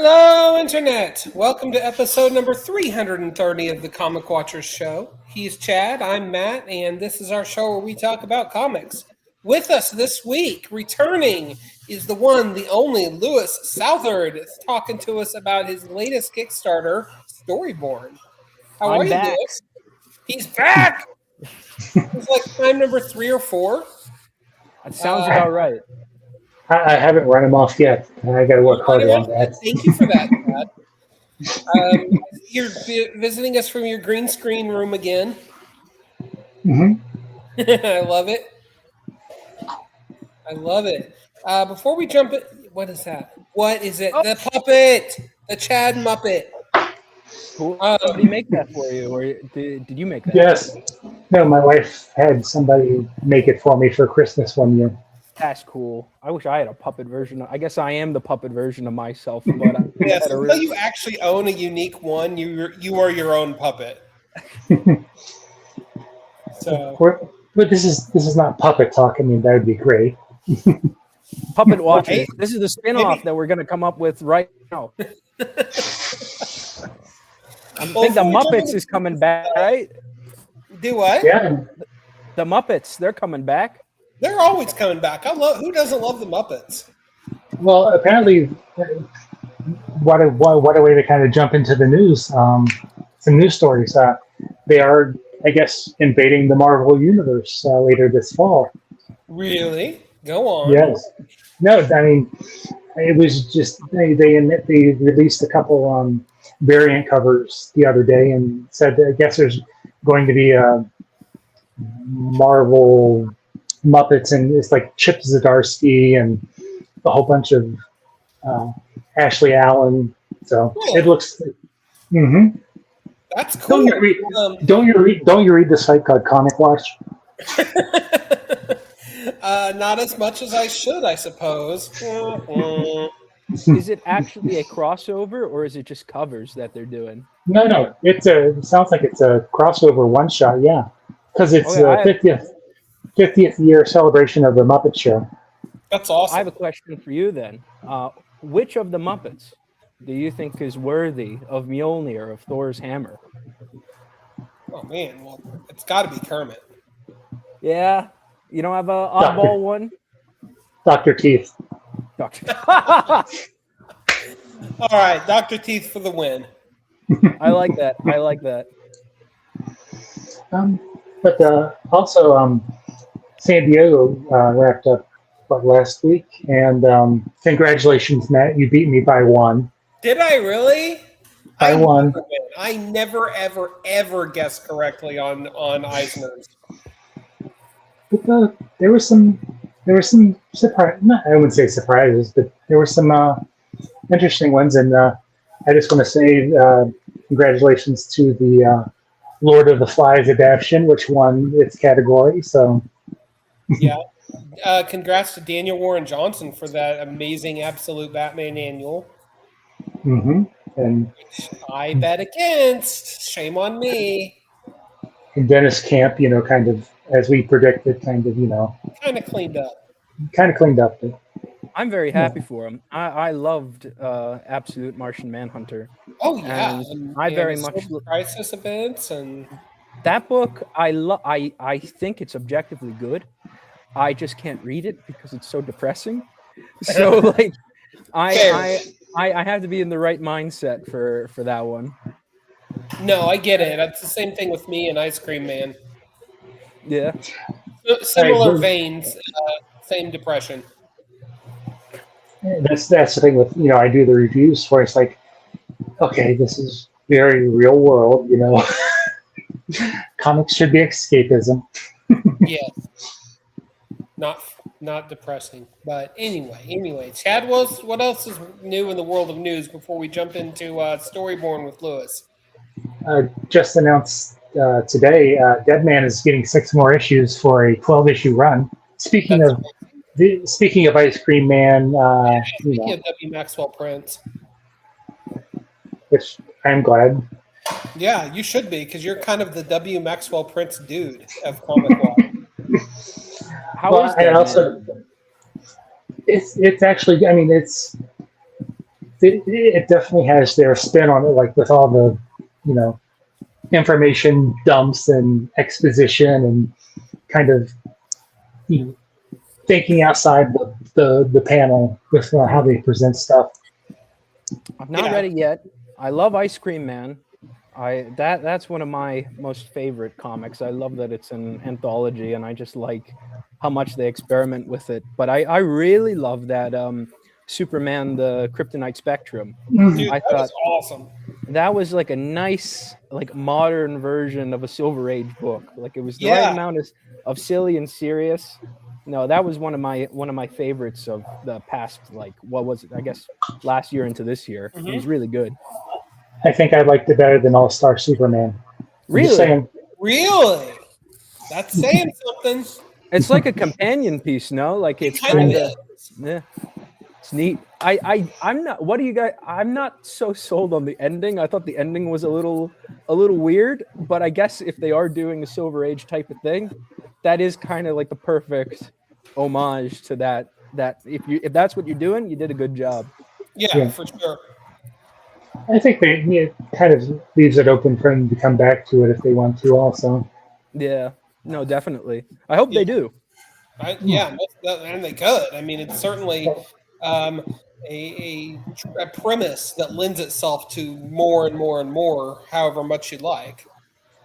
Hello, Internet! Welcome to episode number 330 of the Comic Watchers Show. He's Chad, I'm Matt, and this is our show where we talk about comics. With us this week, returning, is the one, the only, Lewis Southard, talking to us about his latest Kickstarter, Storyborne. How are you, Lewis? He's back! It's like time number 3 or 4. That sounds about right. I haven't run him off yet. I got to work harder on that. Thank you for that, Chad. You're visiting us from your green screen room again. Mm-hmm. I love it. I love it. Before we jump in, what is that? What is it? Oh. The puppet! The Chad Muppet. Somebody make that for you, or did you make that? Yes. No, my wife had somebody make it for me for Christmas one year. That's cool. I wish I had a puppet version. I guess I am the puppet version of myself. But yes, until you actually own a unique one, you are your own puppet. But this is not puppet talk. I mean, that would be great. Puppet Watchers. Right? This is the spin-off that we're going to come up with right now. I think the Muppets is coming back, right? Do what? Yeah. The Muppets, they're coming back. They're always coming back. Who doesn't love the Muppets? Well, apparently, what a way to kind of jump into the news. Some news stories. They are, I guess, invading the Marvel universe later this fall. Really? Go on. Yes. No, I mean, it was just they released a couple variant covers the other day and said that I guess there's going to be a Marvel Muppets, and it's like Chip Zdarsky and a whole bunch of Ashley Allen. So It looks. Mm-hmm. That's cool. Don't you read the site called Comic Watch? Not as much as I should, I suppose. Is it actually a crossover, or is it just covers that they're doing? No. It sounds like it's a crossover one shot. Yeah, because it's the 50th year celebration of the Muppet Show. That's awesome. I have a question for you then. Which of the Muppets do you think is worthy of Mjolnir, of Thor's hammer? Oh man, well, it's got to be Kermit. Yeah, you don't have an oddball one? Dr. Teeth. All right, Dr. Teeth for the win. I like that. But also, San Diego wrapped up last week, and congratulations, Matt. You beat me by 1. Did I really? By 1. I never, ever guessed correctly on Eisner's. But there were some surprise. I wouldn't say surprises, but there were some interesting ones, and I just want to say congratulations to the Lord of the Flies adaptation, which won its category. So, yeah, congrats to Daniel Warren Johnson for that amazing Absolute Batman annual. Mm-hmm. And I bet against. Shame on me. And Dennis Camp, kind of as we predicted, kind of cleaned up. I'm very happy for him. I loved Absolute Martian Manhunter. Oh yeah, and I very much Crisis events and that book. I think it's objectively good. I just can't read it because it's so depressing. So like, I have to be in the right mindset for that one. No, I get it. That's the same thing with me and Ice Cream Man. Yeah, similar veins, same depression. That's the thing with I do the reviews for. It's like, okay, this is very real world. Comics should be escapism. Yes, not depressing. But anyway, Chad, what else is new in the world of news before we jump into Storyborne with Lewis? Just announced today, Deadman is getting 6 more issues for a 12-issue run. Speaking of Ice Cream Man, speaking of W. Maxwell Prince, which I'm glad. Yeah, you should be, because you're kind of the W. Maxwell Prince dude of Comic Watch. How is that? Also, it's actually, I mean, it's it definitely has their spin on it, like with all the, information dumps and exposition and kind of thinking outside the panel with how they present stuff. I've not read it yet. I love Ice Cream Man. That's one of my most favorite comics. I love that it's an anthology, and I just like how much they experiment with it. But I really love that Superman, the Kryptonite Spectrum. Dude, I that thought was awesome. that was like a nice, like modern version of a Silver Age book. Like it was the right amount of silly and serious. No, that was one of my favorites of the past. Like, what was it? I guess last year into this year. Mm-hmm. It was really good. I think I liked it better than All Star Superman. Really? Really? That's saying something. It's like a companion piece, no? Like it's kind of yeah. It's neat. I'm not. What do you guys? I'm not so sold on the ending. I thought the ending was a little weird, but I guess if they are doing a Silver Age type of thing, that is kind of like the perfect homage to that. That if that's what you're doing, you did a good job. Yeah. For sure. I think it kind of leaves it open for them to come back to it if they want to. Also. Yeah. No, definitely. I hope they do. And they could. I mean, it's certainly a premise that lends itself to more and more and more, however much you like.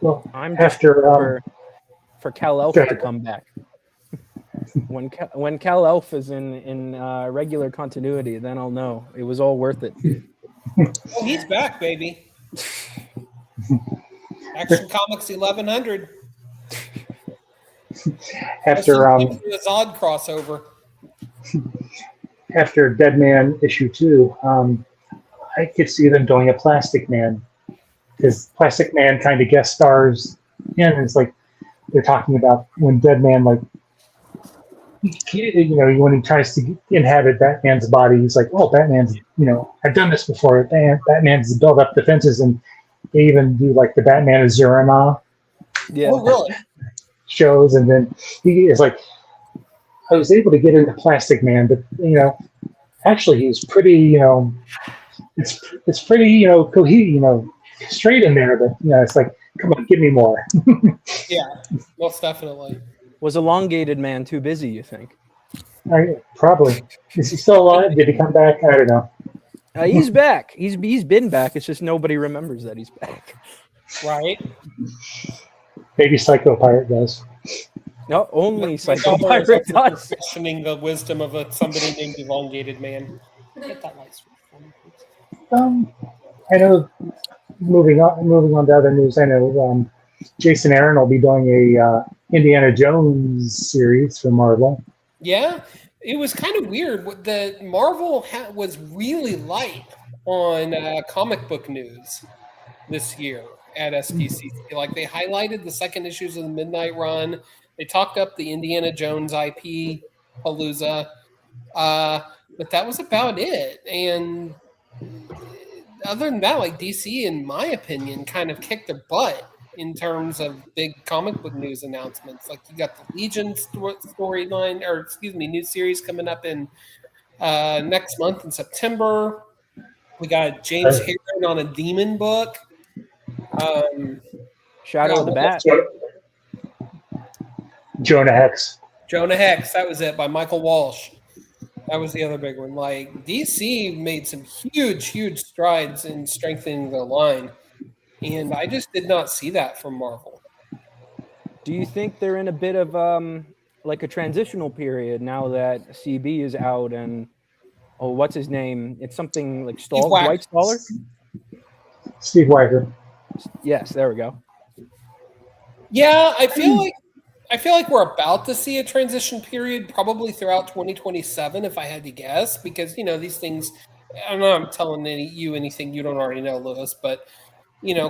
Well, I'm just for Kal-El to come back. When Kal-El is in regular continuity, then I'll know it was all worth it. Oh, he's back, baby. Action Comics 1100. After the Zod crossover. After Dead Man issue 2, I could see them doing a Plastic Man, because Plastic Man kind of guest stars, and it's like they're talking about when Dead Man, like, when he tries to inhabit Batman's body, he's like, "Oh, Batman's, I've done this before." Batman's built up defenses, and they even do like the Batman of Zurana shows, and then he is like, I was able to get into Plastic Man, but actually he's pretty, it's pretty, straight in there, but it's like, come on, give me more. Yeah, most definitely. Was Elongated Man too busy, you think? Probably. Is he still alive? Did he come back? I don't know. He's back. He's been back. It's just nobody remembers that he's back. Right. Maybe Psycho Pirate does. No, only Psycho Pirate does. Questioning the wisdom of somebody named Elongated Man. Get that light switch for me, please. I know. Moving on to other news. I know Jason Aaron will be doing a Indiana Jones series for Marvel. Yeah, it was kind of weird. The Marvel was really light on comic book news this year at SDCC. Like, they highlighted the second issues of the Midnight Run. They talked up the Indiana Jones IP Palooza, but that was about it. And other than that, like, DC, in my opinion, kind of kicked their butt in terms of big comic book news announcements. Like, you got the Legion storyline, or new series coming up in next month in September. We got James Harren on a Demon book. Shadow of the Bat. Jonah Hex. Jonah Hex, that was it, by Michael Walsh. That was the other big one. Like, DC made some huge strides in strengthening their line, and I just did not see that from Marvel. Do you think they're in a bit of like a transitional period now that CB is out and what's his name? It's something like White Staller? Steve Weiger. Yes, there we go. Yeah, I feel like we're about to see a transition period probably throughout 2027, if I had to guess, because, these things, I don't know, I'm telling you anything you don't already know, Lewis, but,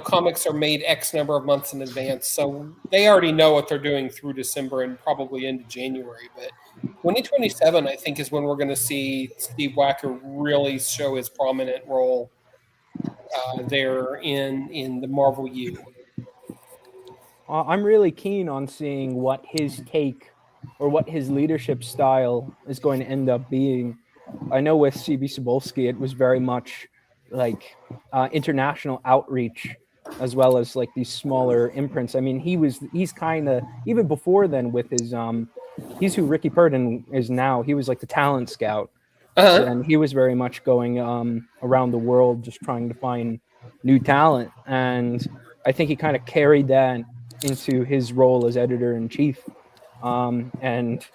comics are made X number of months in advance, so they already know what they're doing through December and probably into January. But 2027, I think, is when we're going to see Steve Wacker really show his prominent role there in the Marvel U. I'm really keen on seeing what his take or what his leadership style is going to end up being. I know with CB Cebulski, it was very much like international outreach, as well as like these smaller imprints. I mean, he's kind of, even before then with his he's who Ricky Purdon is now. He was like the talent scout. So, and he was very much going around the world just trying to find new talent. And I think he kind of carried that into his role as editor-in-chief. And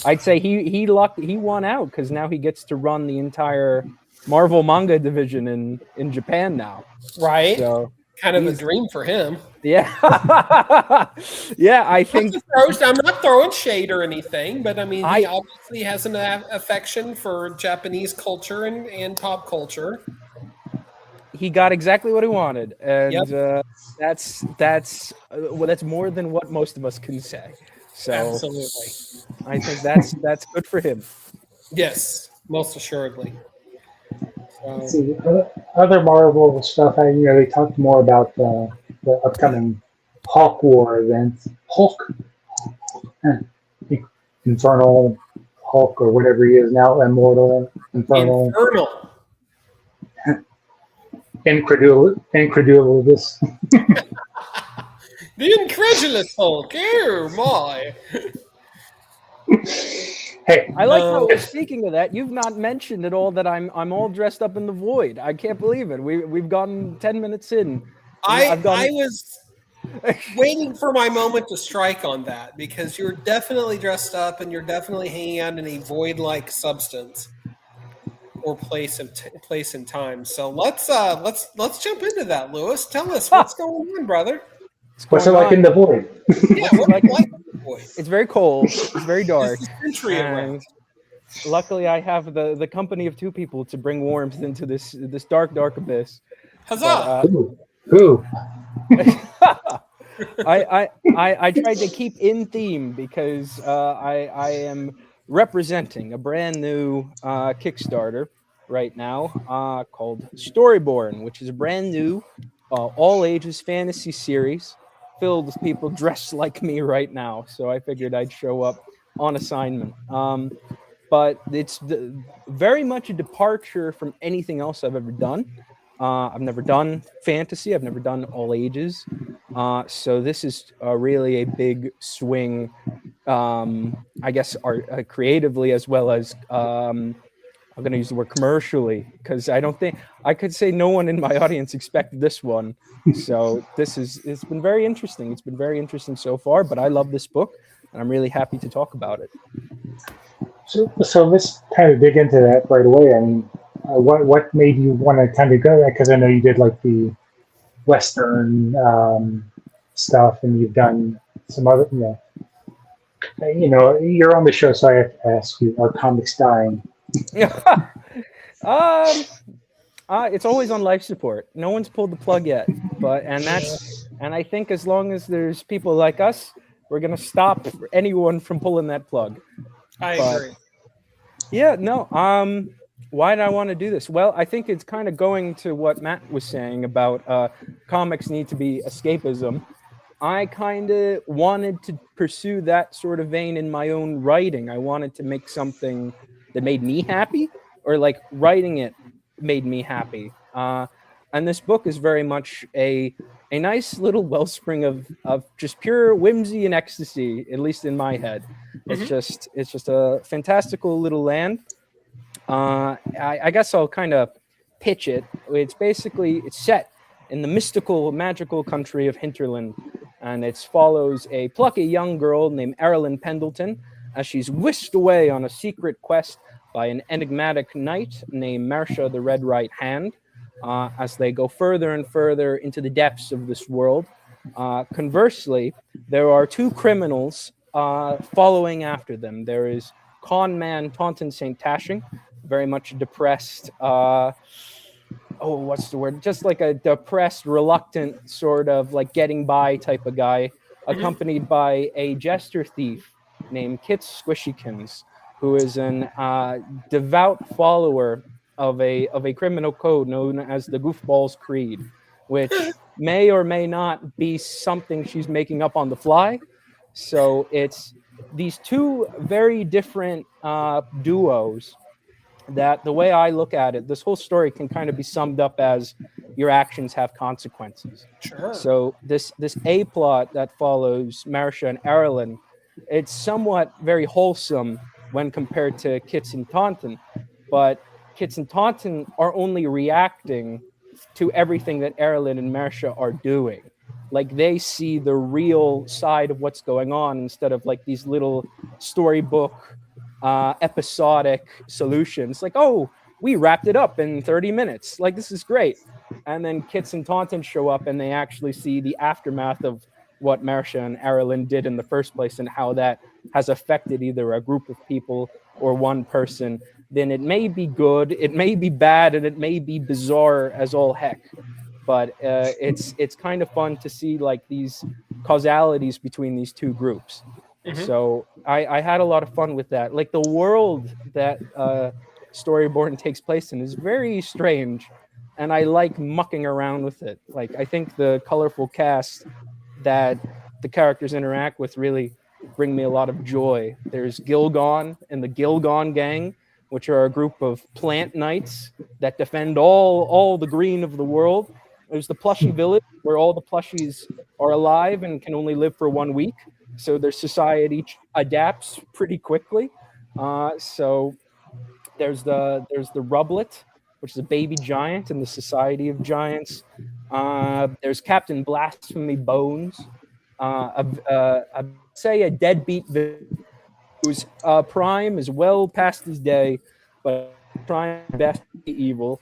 I'd say he won out, because now he gets to run the entire Marvel manga division in Japan now. Right. So kind of a dream for him. Yeah. Yeah, I think I'm not throwing shade or anything, but I mean, he obviously has an affection for Japanese culture and pop culture. He got exactly what he wanted, and that's more than what most of us can say. So absolutely, I think that's good for him. Yes, most assuredly. Let's see, other Marvel stuff. They talked more about the upcoming Hulk War event. Hulk, Infernal Hulk, or whatever he is now, Immortal, Infernal. Incredulous. The incredulous Hulk. Oh my. Hey, I like how, speaking of that, you've not mentioned at all that I'm all dressed up in the Void. I can't believe it. We've gotten 10 minutes in. I was waiting for my moment to strike on that, because you're definitely dressed up and you're definitely hanging out in a void-like substance or place and time. So let's jump into that, Lewis. Tell us what's going on, brother. What's it like in the Void? Yeah, what's it like in the Void? It's very cold. It's very dark. And luckily, I have the company of two people to bring warmth into this dark abyss. Huzzah! Who? I tried to keep in theme, because I am representing a brand new Kickstarter right now called Storyborne, which is a brand new all ages fantasy series filled with people dressed like me right now. So I figured I'd show up on assignment. But it's very much a departure from anything else I've ever done. I've never done fantasy. I've never done all ages. So this is really a big swing, I guess, creatively, as well as I'm going to use the word commercially, because I don't think I could say no one in my audience expected this one. So it's been very interesting. It's been very interesting so far, but I love this book and I'm really happy to talk about it. So let's kind of dig into that right away. I mean, what made you want to kind of go there? Because I know you did like the Western stuff, and you've done some other, you're on the show, so I have to ask you, are comics dying? It's always on life support. No one's pulled the plug yet, and I think as long as there's people like us, we're gonna stop anyone from pulling that plug. I agree. Yeah, no. Why did I want to do this? Well, I think it's kind of going to what Matt was saying about comics need to be escapism. I kind of wanted to pursue that sort of vein in my own writing. I wanted to make something that made me happy, or like writing it made me happy. And this book is very much a nice little wellspring of just pure whimsy and ecstasy, at least in my head. Mm-hmm. It's just a fantastical little land. I guess I'll kind of pitch it. It's set in the mystical, magical country of Hinterland, and it follows a plucky young girl named Erilyn Pendleton as she's whisked away on a secret quest by an enigmatic knight named Marcia the Red Right Hand, as they go further and further into the depths of this world. Conversely, there are two criminals following after them. There is con man Taunton St. Tashing, very much depressed, what's the word? Just like a depressed, reluctant, sort of like getting by type of guy, accompanied by a jester thief named Kit Squishykins, who is an devout follower of a criminal code known as the Goofball's Creed, which may or may not be something she's making up on the fly. So it's these two very different duos that the way I look at it, this whole story can kind of be summed up as your actions have consequences. Sure. So this A plot that follows Marcia and Erilyn, it's somewhat very wholesome when compared to Kits and Taunton, but Kits and Taunton are only reacting to everything that Erilyn and Marcia are doing. Like they see the real side of what's going on instead of like these little storybook episodic solutions. Like, oh, we wrapped it up in 30 minutes. Like, this is great. And then Kits and Taunton show up and they actually see the aftermath of what Marcia and Erilyn did in the first place and how that has affected either a group of people or one person. Then it may be good, it may be bad, and it may be bizarre as all heck. But it's kind of fun to see like these causalities between these two groups. Mm-hmm. So I had a lot of fun with that. Like the world that Storyborne takes place in is very strange, and I like mucking around with it. Like I think the colorful cast that the characters interact with really bring me a lot of joy. There's Gilgon and the Gilgon Gang, which are a group of plant knights that defend all the green of the world. There's the Plushie Village, where all the plushies are alive and can only live for 1 week. So their society adapts pretty quickly. So there's the Rublet, which is a baby giant in the Society of Giants. There's Captain Blasphemy Bones. I'd say a deadbeat whose prime is well past his day, but trying best to be evil.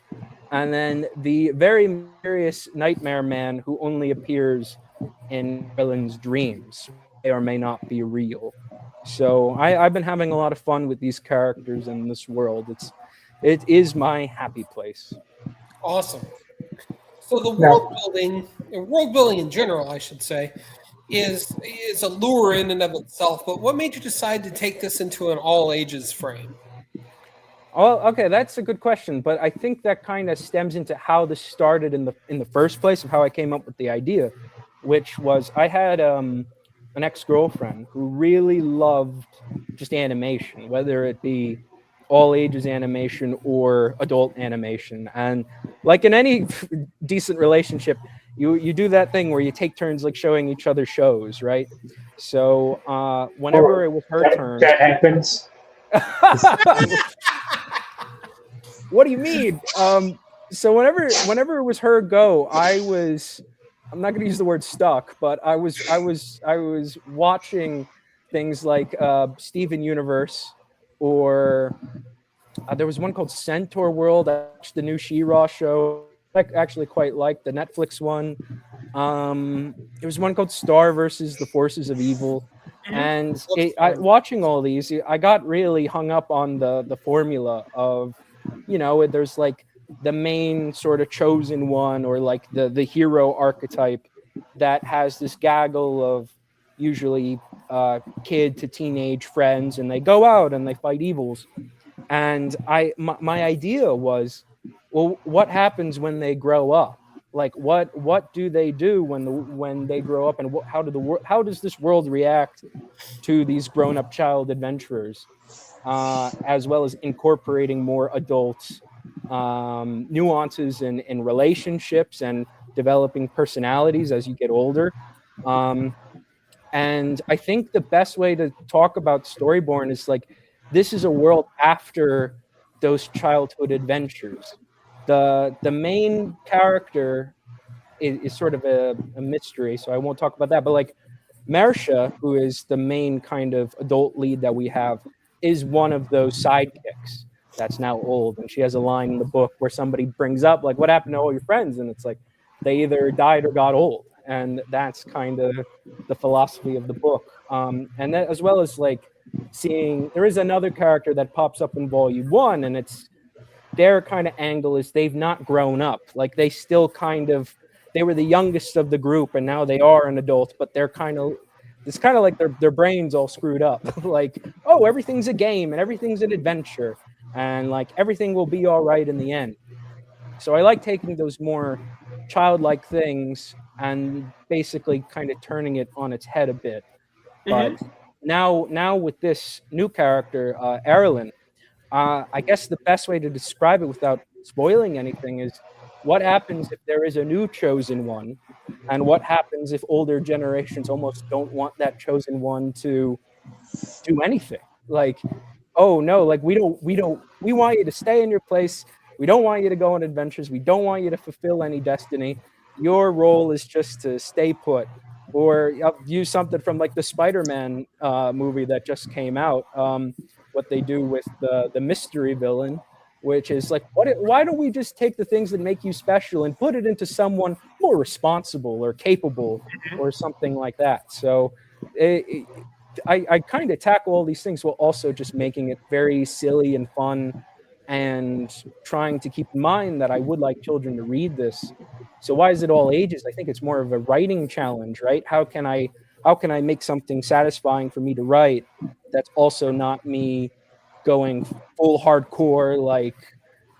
And then the very mysterious Nightmare Man who only appears in Erilyn's dreams. May or may not be real. So I've been having a lot of fun with these characters in this world. It is my happy place. Awesome. So the world building in general, I should say, is a lure in and of itself. But what made you decide to take this into an all ages frame? Oh, okay, that's a good question. But I think that kind of stems into how this started in the first place, of how I came up with the idea, which was I had an ex-girlfriend who really loved just animation, whether it be all ages animation or adult animation. And like in any decent relationship, you do that thing where you take turns like showing each other shows, right? So whenever it was her turn, that happens. What do you mean? So whenever it was her go, I'm not going to use the word stuck, but I was watching things like Steven Universe, or there was one called Centaur World. I watched the new She-Ra show. I actually quite liked the Netflix one. There was one called Star versus the Forces of Evil. And watching all these, I got really hung up on the formula of, there's like the main sort of chosen one, or like the hero archetype that has this gaggle of usually kid to teenage friends, and they go out and they fight evils. And my idea was, well, what happens when they grow up? Like what do they do when they grow up, and how does this world react to these grown-up child adventurers, as well as incorporating more adult nuances in relationships and developing personalities as you get older. And I think the best way to talk about Storyborne is like, this is a world after those childhood adventures. The main character is sort of a mystery, so I won't talk about that. But like Marcia, who is the main kind of adult lead that we have, is one of those sidekicks that's now old. And she has a line in the book where somebody brings up, like, what happened to all your friends? And it's like, they either died or got old. And that's kind of the philosophy of the book. And that, as well as like seeing, there is another character that pops up in volume 1, and it's their kind of angle is they've not grown up. Like they still they were the youngest of the group, and now they are an adult, but they're it's kind of like their brains all screwed up. Like, oh, everything's a game and everything's an adventure, and like everything will be all right in the end. So I like taking those more childlike things and basically kind of turning it on its head a bit. But now with this new character, Erilyn, I guess the best way to describe it without spoiling anything is what happens if there is a new chosen one, and what happens if older generations almost don't want that chosen one to do anything. Like, oh no, like we want you to stay in your place. We don't want you to go on adventures. We don't want you to fulfill any destiny. Your role is just to stay put. Or I'll use something from like the Spider-Man movie that just came out. What they do with the mystery villain, which is like, why don't we just take the things that make you special and put it into someone more responsible or capable or something like that. So I kind of tackle all these things while also just making it very silly and fun, and trying to keep in mind that I would like children to read this. So why is it all ages? I think it's more of a writing challenge, right? How can I make something satisfying for me to write that's also not me going full hardcore, like,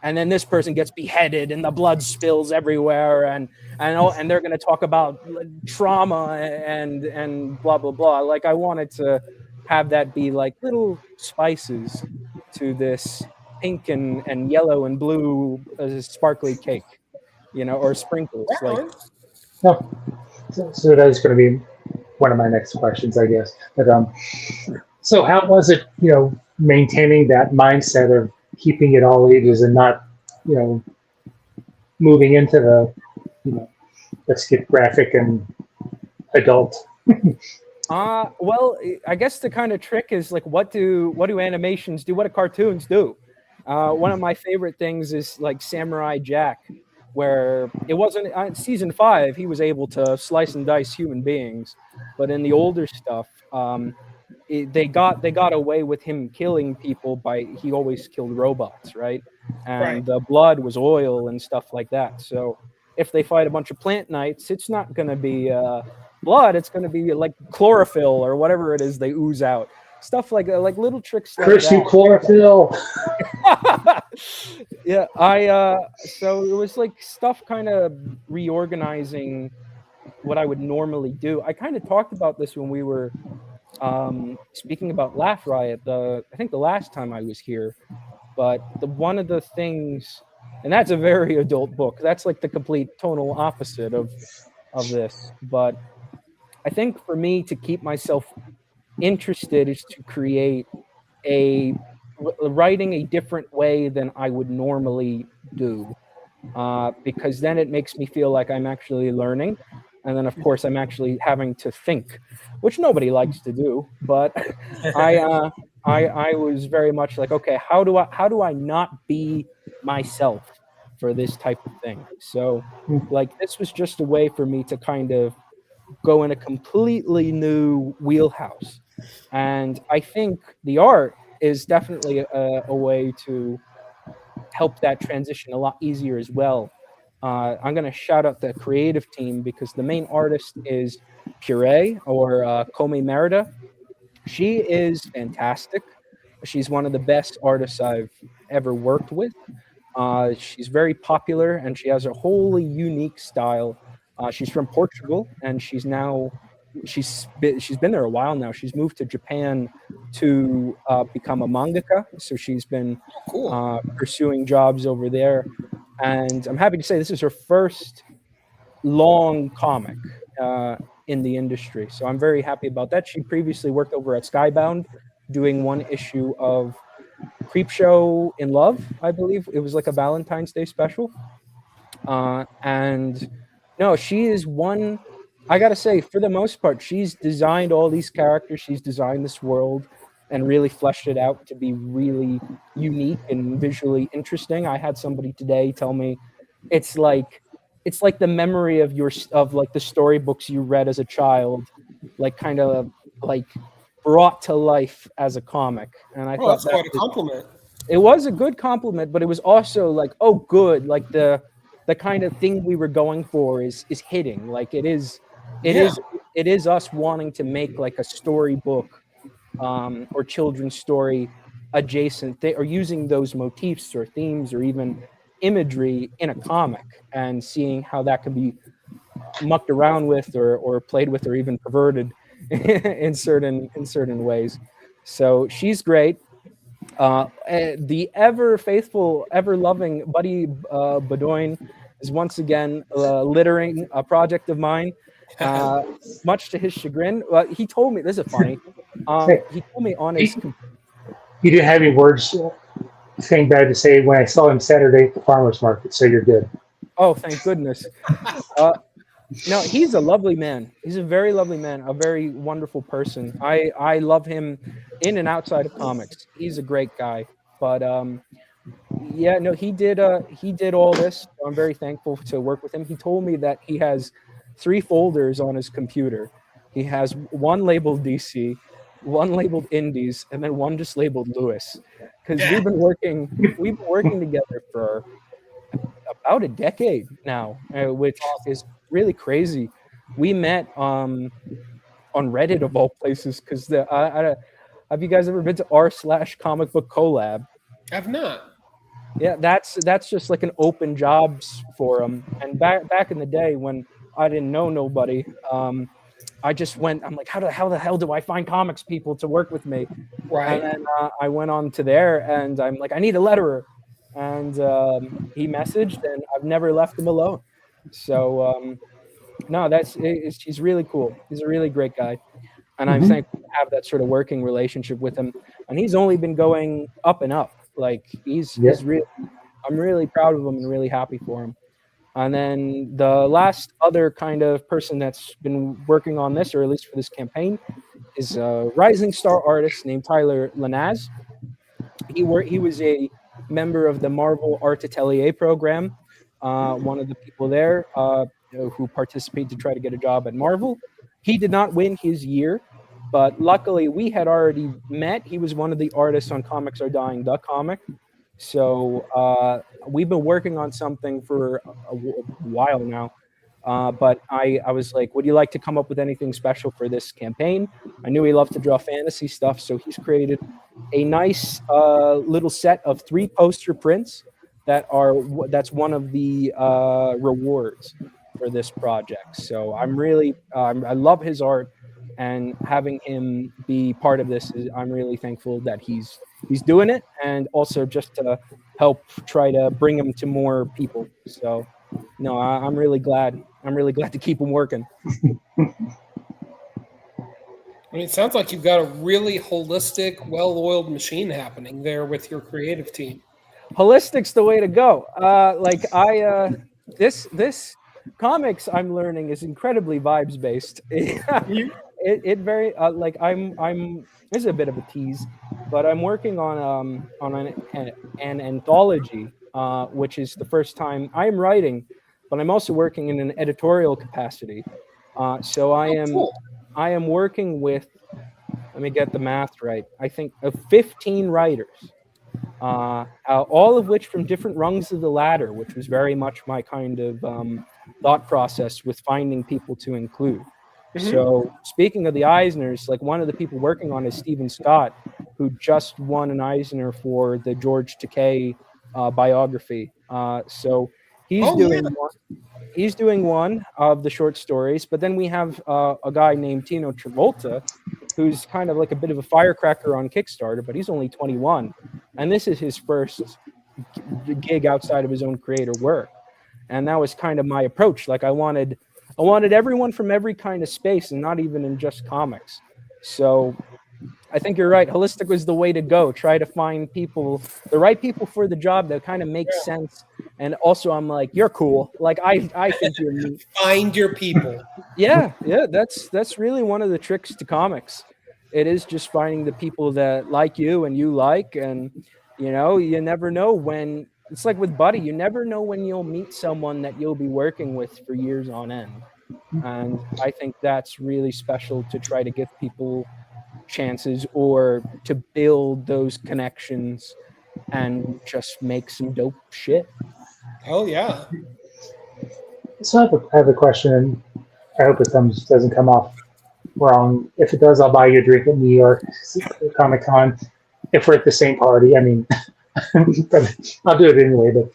and then this person gets beheaded and the blood spills everywhere, and they're going to talk about trauma and blah blah blah. Like, I wanted to have that be like little spices to this pink and yellow and blue sparkly cake, or sprinkles. Like, No. So that is going to be one of my next questions, I guess. But so how was it, maintaining that mindset of keeping it all ages and not, moving into the, let's get graphic and adult. Well, I guess the kind of trick is like, what do animations do? What do cartoons do? One of my favorite things is like Samurai Jack, where it wasn't season 5, he was able to slice and dice human beings, but in the older stuff, they got away with him killing people he always killed robots, right? And the blood was oil and stuff like that. So if they fight a bunch of plant knights, it's not going to be blood. It's going to be like chlorophyll or whatever it is they ooze out. Stuff like little tricks like Curse that. you, chlorophyll. Yeah, so it was like stuff kind of reorganizing what I would normally do. I kind of talked about this when we were speaking about Laugh Riot, I think the last time I was here. But one of the things, and that's a very adult book. That's like the complete tonal opposite of this. But I think for me to keep myself interested is to create writing a different way than I would normally do, because then it makes me feel like I'm actually learning, and then of course I'm actually having to think, which nobody likes to do. But I was very much like, okay, how do I not be myself for this type of thing? So like this was just a way for me to kind of go in a completely new wheelhouse. And I think the art is definitely a way to help that transition a lot easier as well. I'm going to shout out the creative team because the main artist is Puree, or Komi Merida. She is fantastic. She's one of the best artists I've ever worked with. She's very popular and she has a wholly unique style. She's from Portugal, and she's been there a while now. She's moved to Japan to become a mangaka, so she's been pursuing jobs over there. And I'm happy to say this is her first long comic in the industry, so I'm very happy about that. She previously worked over at Skybound doing one issue of Creepshow in Love, I believe. It was like a Valentine's Day special. And no, she is one, I gotta say, for the most part, she's designed all these characters, she's designed this world and really fleshed it out to be really unique and visually interesting. I had somebody today tell me it's like the memory of like the storybooks you read as a child, like kind of like brought to life as a comic. And I thought that's quite a compliment. It was a good compliment, but it was also like, oh, good, like the kind of thing we were going for is hitting. Like it is us wanting to make like a storybook or children's story adjacent or using those motifs or themes or even imagery in a comic and seeing how that can be mucked around with or played with or even perverted in certain ways. So she's great. The ever faithful, ever loving Buddy Bedoin is once again littering a project of mine, much to his chagrin. He told me, this is funny. Hey, He told me on his. he didn't have any words saying bad to say when I saw him Saturday at the farmer's market, so you're good. Oh, thank goodness. No, he's a lovely man. He's a very lovely man, a very wonderful person. I love him in and outside of comics. He's a great guy. But yeah, no, he did all this. I'm very thankful to work with him. He told me that he has 3 folders on his computer. He has one labeled DC, one labeled Indies, and then one just labeled Lewis. Because we've been working together for about a decade now, which is really crazy. We met on Reddit of all places, because have you guys ever been to r/comic book collab? I've not. Yeah, that's just like an open jobs forum. And back in the day when I didn't know nobody, I just went. I'm like, how the hell do I find comics people to work with me? Right. And then I went on to there, and I'm like, I need a letterer. And he messaged, and I've never left him alone. So no, he's really cool. He's a really great guy, and I'm thankful to have that sort of working relationship with him. And he's only been going up and up. Like he's really, I'm really proud of him and really happy for him. And then the last other kind of person that's been working on this, or at least for this campaign, is a rising star artist named Tyler Lanaz. He was a member of the Marvel Art Atelier program, one of the people there who participated to try to get a job at Marvel. He did not win his year, but luckily we had already met. He was one of the artists on Comics Are Dying, the comic. So we've been working on something for a while now. But I was like, would you like to come up with anything special for this campaign? I knew he loved to draw fantasy stuff, so he's created a nice little set of 3 poster prints that's one of the rewards for this project. So I'm really I love his art, and having him be part of this I'm really thankful that he's doing it, and also just to help try to bring him to more people. So no, I'm really glad. I'm really glad to keep him working. I mean, it sounds like you've got a really holistic, well-oiled machine happening there with your creative team. Holistic's the way to go. This comics I'm learning is incredibly vibes based. It very like I'm. This is a bit of a tease, but I'm working on an anthology, which is the first time I am writing, but I'm also working in an editorial capacity. So I am working with, let me get the math right, I think of 15 writers, all of which from different rungs of the ladder, which was very much my kind of thought process with finding people to include. So speaking of the Eisners, like one of the people working on is Stephen Scott, who just won an Eisner for the George Takei biography. So he's doing one of the short stories, but then we have a guy named Tino Travolta, who's kind of like a bit of a firecracker on Kickstarter, but he's only 21. And this is his first gig outside of his own creator work. And that was kind of my approach. Like I wanted everyone from every kind of space, and not even in just comics. So I think you're right. Holistic was the way to go. Try to find people, the right people for the job that kind of makes sense. And also I'm like, you're cool. Like I think you're neat. Find your people. Yeah. That's really one of the tricks to comics. It is just finding the people that like you and you like, and you know, you never know when. It's like with Buddy, you never know when you'll meet someone that you'll be working with for years on end. And I think that's really special, to try to give people chances or to build those connections and just make some dope shit. Oh, yeah. So I have a question, and I hope it doesn't come off wrong. If it does, I'll buy you a drink at New York Comic Con if we're at the same party. I mean, but I'll do it anyway. But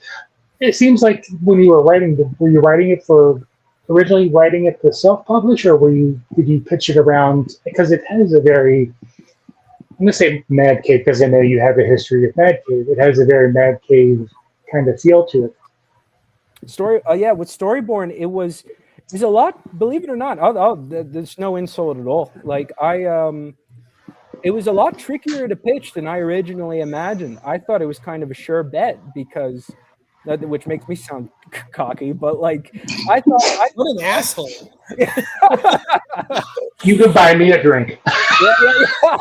it seems like when you were writing, were you originally writing it to self-publish, or did you pitch it around? Because it has a very I'm gonna say Mad Cave because I know you have a history with Mad Cave. It has a very Mad Cave kind of feel to it. Yeah, with Storyborne, it's a lot. Believe it or not, there's no insult at all. Like it was a lot trickier to pitch than I originally imagined. I thought it was kind of a sure bet because, which makes me sound cocky, but like I thought, what an asshole! You can buy me a drink. Yeah.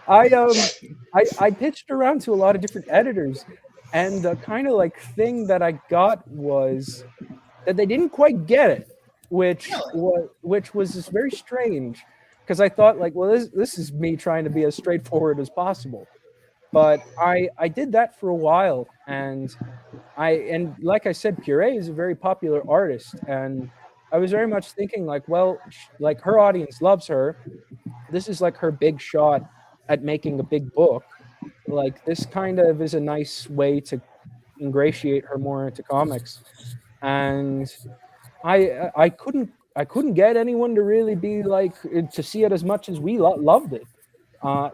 I pitched around to a lot of different editors, and the kind of like thing that I got was that they didn't quite get it, which was just very strange because I thought like, well, this is me trying to be as straightforward as possible, but I did that for a while, and like I said, Puree is a very popular artist, and I was very much thinking like, well, like her audience loves her. This is like her big shot at making a big book. Like this kind of is a nice way to ingratiate her more into comics. And I couldn't get anyone to really be like to see it as much as we loved it.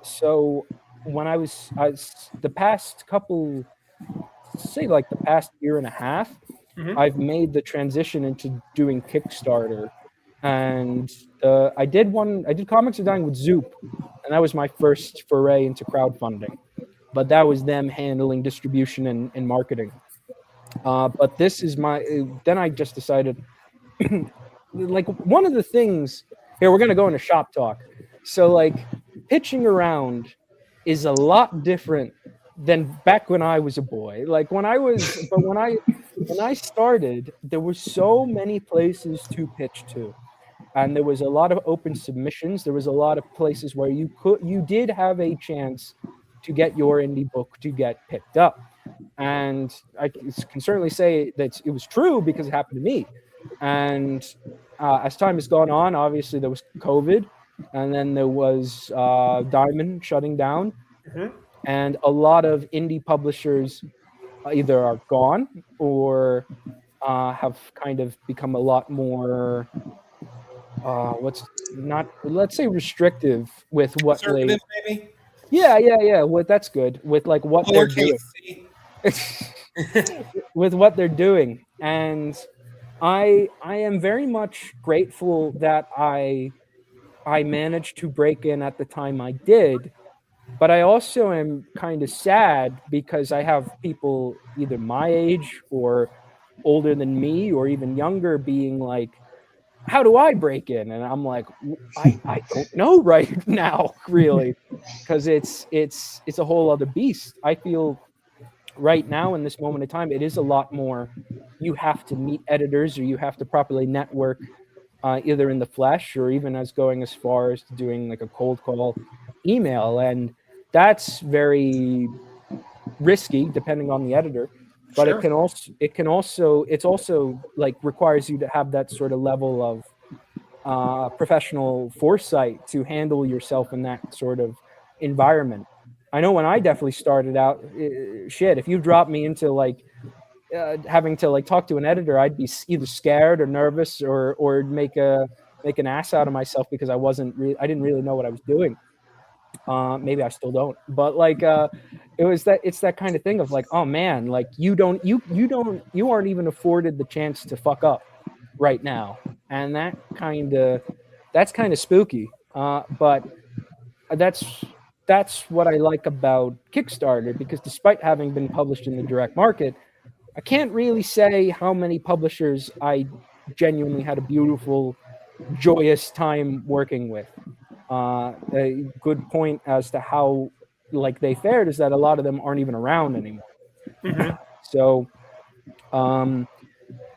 So when I was the past couple, say like the past year and a half, I've made the transition into doing Kickstarter, and I did Comics Are Dying with Zoop, and that was my first foray into crowdfunding, but that was them handling distribution and marketing. But this is then I just decided, like one of the things here, we're going to go into shop talk. So like pitching around is a lot different than back when I was a boy. Like when I started, there were so many places to pitch to, and there was a lot of open submissions. There was a lot of places where you did have a chance to get your indie book to get picked up. And I can certainly say that it was true because it happened to me. And as time has gone on, obviously there was COVID, and then there was Diamond shutting down. And a lot of indie publishers either are gone or have kind of become a lot more, let's say restrictive with what Conservative, maybe? Yeah. That's good. With like what they're doing. With what they're doing. And I am very much grateful that I managed to break in at the time I did. But I also am kind of sad because I have people either my age or older than me or even younger being like, how do I break in? And I'm like, I don't know right now, really, because it's a whole other beast. I feel right now in this moment in time, it is a lot more. You have to meet editors or you have to properly network either in the flesh or even as going as far as doing like a cold call email. And that's very risky depending on the editor, but sure. It's also like requires you to have that sort of level of professional foresight to handle yourself in that sort of environment. I know when I definitely started out, if you dropped me into like having to like talk to an editor, I'd be either scared or nervous or make an ass out of myself because I didn't really know what I was doing. Maybe I still don't, but like it's that kind of thing of like, oh man, like you aren't even afforded the chance to fuck up right now, and that's kind of spooky. But that's what I like about Kickstarter, because despite having been published in the direct market, I can't really say how many publishers I genuinely had a beautiful, joyous time working with. A good point as to how like they fared is that a lot of them aren't even around anymore. So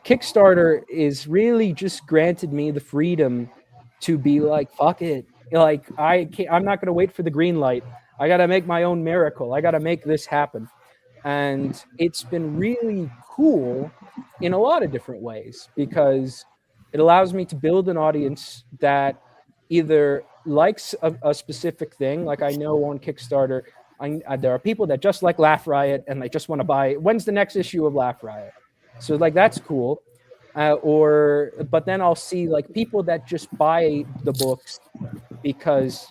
Kickstarter is really just granted me the freedom to be like, fuck it. Like I'm not going to wait for the green light. I got to make my own miracle. I got to make this happen. And it's been really cool in a lot of different ways because it allows me to build an audience that either likes a specific thing. Like I know on Kickstarter, there are people that just like Laugh Riot and they just want to buy, when's the next issue of Laugh Riot? So like, that's cool. But then I'll see like people that just buy the books because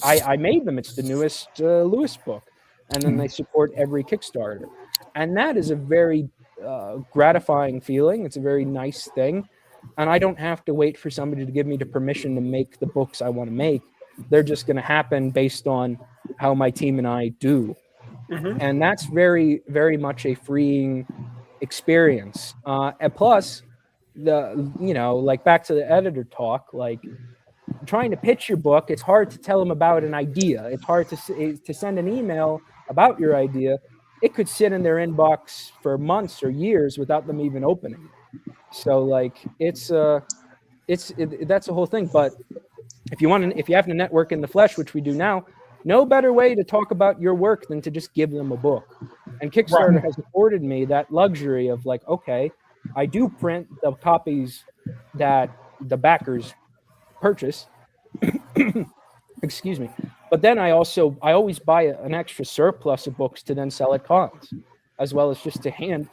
I made them. It's the newest Lewis book, and then they support every Kickstarter, and that is a very gratifying feeling. It's a very nice thing, and I don't have to wait for somebody to give me the permission to make the books I want to make. They're just going to happen based on how my team and I do, and that's very, very much a freeing experience. And plus, like back to the editor talk, like trying to pitch your book, it's hard to tell them about an idea. It's hard to send an email about your idea. It could sit in their inbox for months or years without them even opening it. So like that's a whole thing. But if you have to network in the flesh, which we do now, no better way to talk about your work than to just give them a book. And Kickstarter has afforded me that luxury of like, okay, I do print the copies that the backers purchase. Excuse me. But then I always buy an extra surplus of books to then sell at cons, as well as just to hand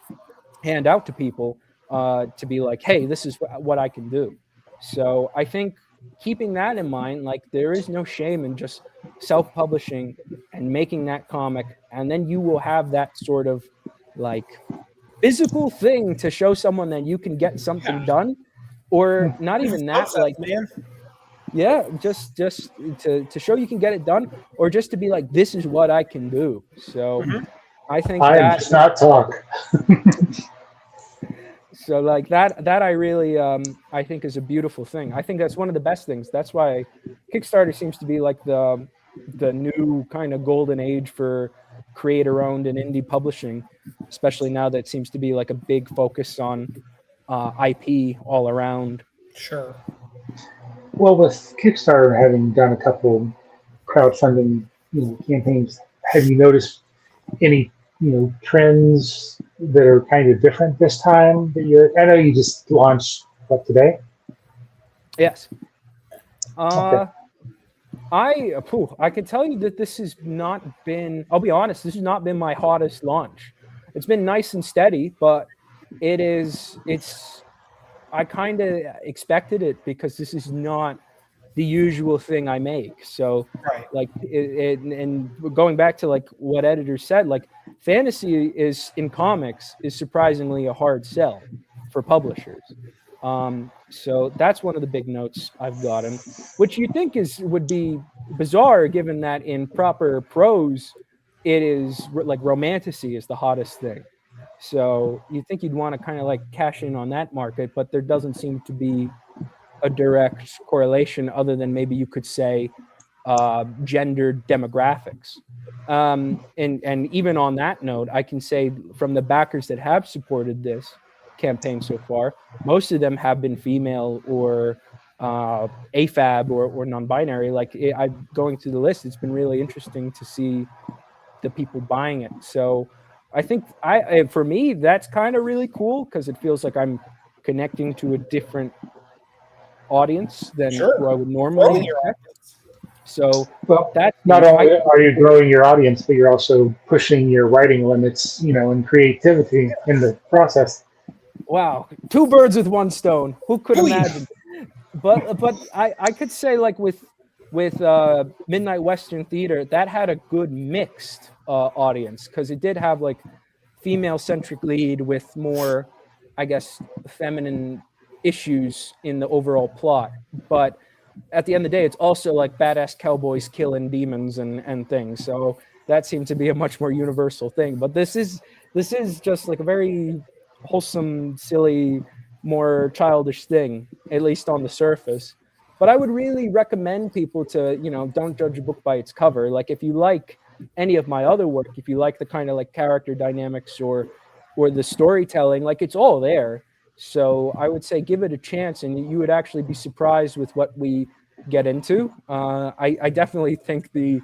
out to people to be like, hey, this is what I can do. So I think keeping that in mind, like there is no shame in just self-publishing and making that comic, and then you will have that sort of like physical thing to show someone that you can get something done, or not even that, like man. Yeah, just to show you can get it done, or just to be like, this is what I can do. So I think I just not talk. So like that I really I think is a beautiful thing. I think that's one of the best things. That's why Kickstarter seems to be like the new kind of golden age for creator owned and indie publishing, especially now that it seems to be like a big focus on IP all around. Sure. Well, with Kickstarter having done a couple crowdfunding campaigns, have you noticed any trends that are kind of different this time? I know you just launched today. Yes. Okay. I can tell you that this has not been, I'll be honest, this has not been my hottest launch. It's been nice and steady, but I kind of expected it because this is not the usual thing I make. So like and going back to like what editors said, like fantasy is in comics is surprisingly a hard sell for publishers. So that's one of the big notes I've gotten, which you think would be bizarre given that in proper prose, it is like romantasy is the hottest thing. So you think you'd want to kind of like cash in on that market, but there doesn't seem to be a direct correlation other than maybe you could say gender demographics. And even on that note, I can say from the backers that have supported this campaign so far, most of them have been female or AFAB or non-binary. Like I'm going through the list, it's been really interesting to see the people buying it. So I think for me, that's kind of really cool because it feels like I'm connecting to a different audience than who I would normally expect. So not only are you growing your audience, but you're also pushing your writing limits, and creativity in the process. Wow, two birds with one stone. Who could imagine? But I could say like with Midnight Western Theater, that had a good mixed audience because it did have like female-centric lead with more, I guess, feminine issues in the overall plot. But at the end of the day, it's also like badass cowboys killing demons and things. So that seemed to be a much more universal thing. But this is just like a very wholesome, silly, more childish thing, at least on the surface. But I would really recommend people to, don't judge a book by its cover. Like if you like any of my other work, if you like the kind of like character dynamics or the storytelling, like it's all there. So I would say give it a chance, and you would actually be surprised with what we get into. I definitely think the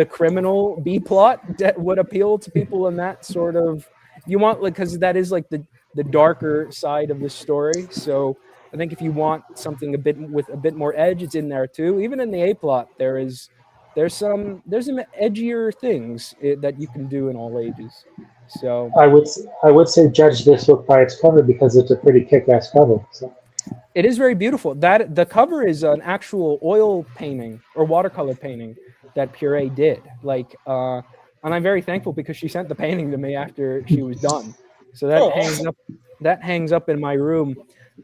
criminal B plot would appeal to people in that sort of, you want, like, because that is like the darker side of the story. So I think if you want something with a bit more edge, it's in there too. Even in the A plot, there's some edgier things that you can do in all ages. So I would say judge this book by its cover because it's a pretty kick-ass cover. So. it is very beautiful. That the cover is an actual oil painting or watercolor painting that Puree did. Like, and I'm very thankful because she sent the painting to me after she was done. So that hangs up. That hangs up in my room,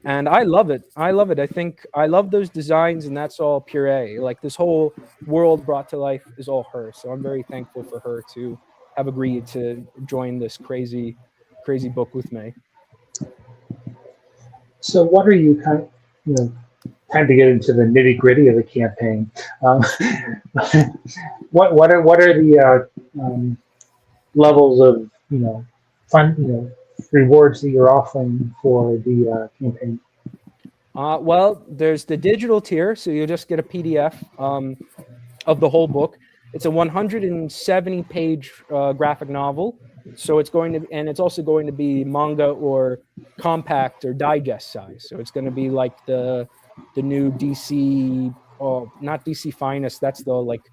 and I love it. I love it. I think I love those designs, and that's all Puree. Like this whole world brought to life is all her. So I'm very thankful for her to have agreed to join this crazy book with me. So, what are you time to get into the nitty gritty of the campaign? What are the levels of fun rewards that you're offering for the campaign? Well, there's the digital tier, so you'll just get a PDF of the whole book. It's a 170-page graphic novel, so it's it's also going to be manga or compact or digest size. So it's going to be like the new DC, not DC Finest. That's the like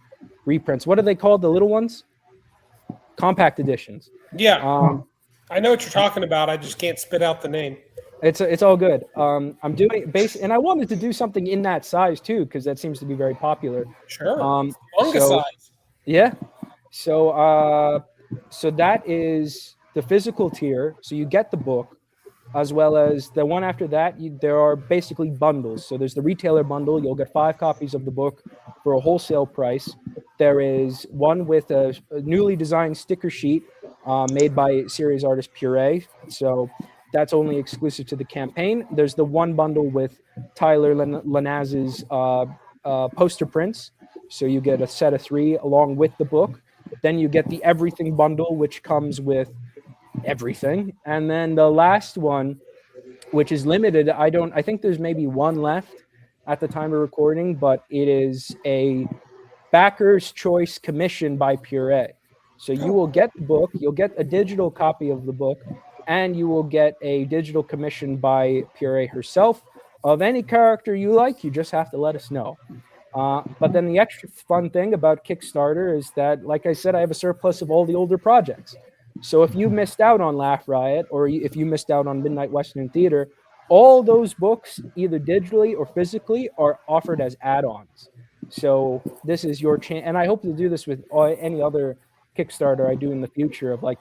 reprints. What are they called? The little ones? Compact editions. Yeah. I know what you're talking about. I just can't spit out the name. It's all good. I'm doing and I wanted to do something in that size too because that seems to be very popular. Sure. Manga size. Yeah. So that is the physical tier. So you get the book, as well as the one after that. There are basically bundles. So there's the retailer bundle. You'll get 5 copies of the book for a wholesale price. There is one with a newly designed sticker sheet made by series artist Puree. So that's only exclusive to the campaign. There's the one bundle with Tyler Lanaz's poster prints. So you get a set of 3 along with the book. Then you get the everything bundle, which comes with everything. And then the last one, which is limited, I think there's maybe one left at the time of recording, but it is a Backer's Choice commission by Puree. So you will get the book, you'll get a digital copy of the book, and you will get a digital commission by Puree herself of any character you like. You just have to let us know. But then the extra fun thing about Kickstarter is that, like I said, I have a surplus of all the older projects. So if you missed out on Laugh Riot, or if you missed out on Midnight Western Theater, all those books, either digitally or physically, are offered as add-ons. So this is your chance, and I hope to do this with any other Kickstarter I do in the future. Of like,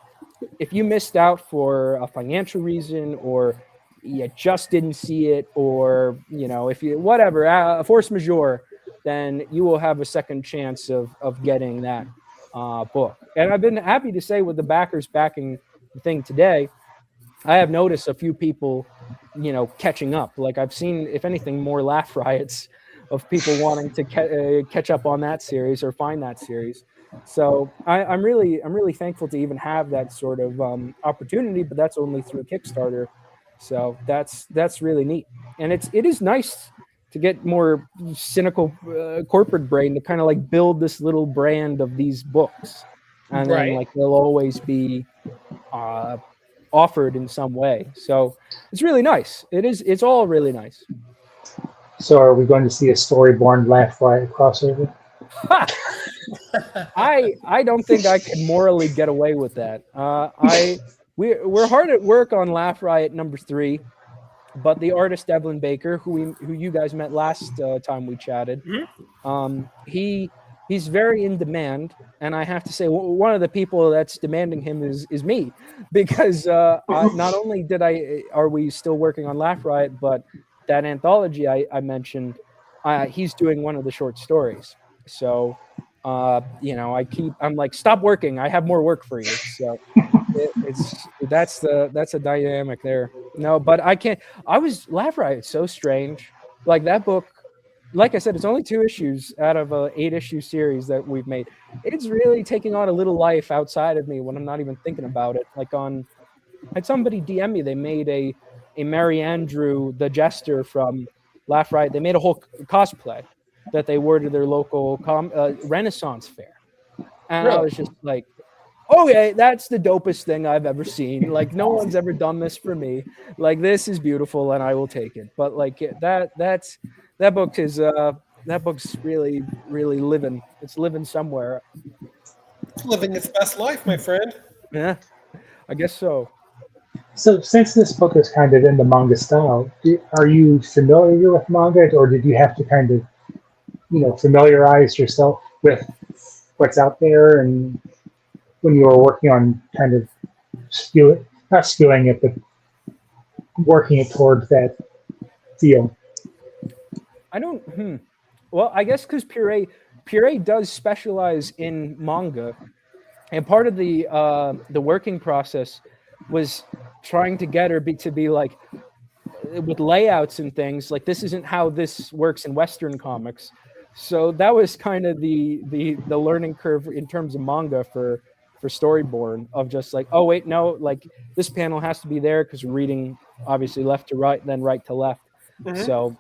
if you missed out for a financial reason, or you just didn't see it, or if you a force majeure, then you will have a second chance of getting that book. And I've been happy to say, with the backers backing the thing today, I have noticed a few people, catching up. Like I've seen, if anything, more Laugh Riots of people wanting to catch up on that series or find that series. So I'm really thankful to even have that sort of opportunity, but that's only through Kickstarter. So that's really neat, and it is nice to get more cynical corporate brain to kind of like build this little brand of these books, and then like they'll always be offered in some way. So it's really nice. It's all really nice. So are we going to see a Storyborne Laugh Riot crossover? I don't think I could morally get away with that. We're hard at work on Laugh Riot number 3, but the artist Evelyn Baker, who you guys met last time we chatted, he's very in demand, and I have to say one of the people that's demanding him is me, because not only are we still working on Laugh Riot, but that anthology I mentioned, he's doing one of the short stories. So I'm like, stop working, I have more work for you. So that's a dynamic there. No, but I can't. Laugh Riot, it's so strange. Like that book, like I said, it's only 2 issues out of a 8-issue series that we've made. It's really taking on a little life outside of me when I'm not even thinking about it. Like had somebody DM me, they made a Mary Andrew, the Jester from Laugh Riot. They made a whole cosplay that they wore to their local Renaissance fair. And I was just like, okay, that's the dopest thing I've ever seen. Like, no one's ever done this for me. Like, this is beautiful, and I will take it. But like that book's really, really living. It's living somewhere. It's living its best life, my friend. Yeah. I guess so. So since this book is kind of in the manga style, are you familiar with manga, or did you have to kind of, familiarize yourself with what's out there, and when you were working on kind of not skewing it, but working it towards that feel? I don't. Well, I guess because Puree does specialize in manga, and part of the working process was trying to get her to be like, with layouts and things like, this isn't how this works in Western comics. So that was kind of the learning curve in terms of manga for Storyborne, of just like, oh wait, no, like this panel has to be there because we're reading obviously left to right, then right to left. Mm-hmm. So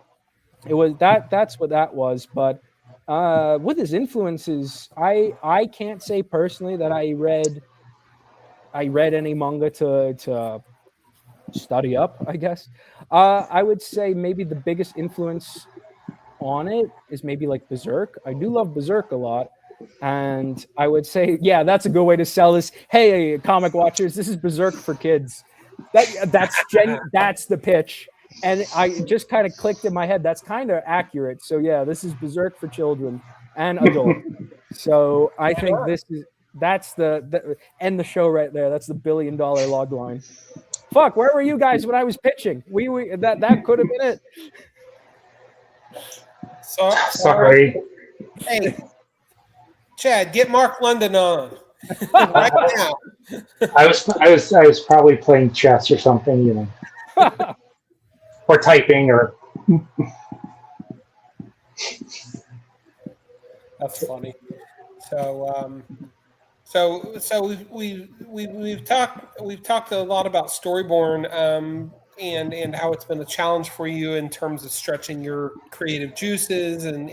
it was that's what that was. But with his influences, I can't say personally that I read any manga to study up, I guess. I would say maybe the biggest influence on it is maybe like Berserk. I do love Berserk a lot. And I would say, yeah, that's a good way to sell this. Hey, comic watchers, this is Berserk for kids. That's the pitch. And I just kind of clicked in my head. That's kind of accurate. So yeah, this is Berserk for children and adult. So I think that's the end the show right there. That's the $1 billion log line. Fuck, where were you guys when I was pitching? That could have been it. Sorry. Hey, Chad, get Mark London on right now. I was probably playing chess or something, or typing or. That's funny. So we've talked a lot about Storyborne, and how it's been a challenge for you in terms of stretching your creative juices and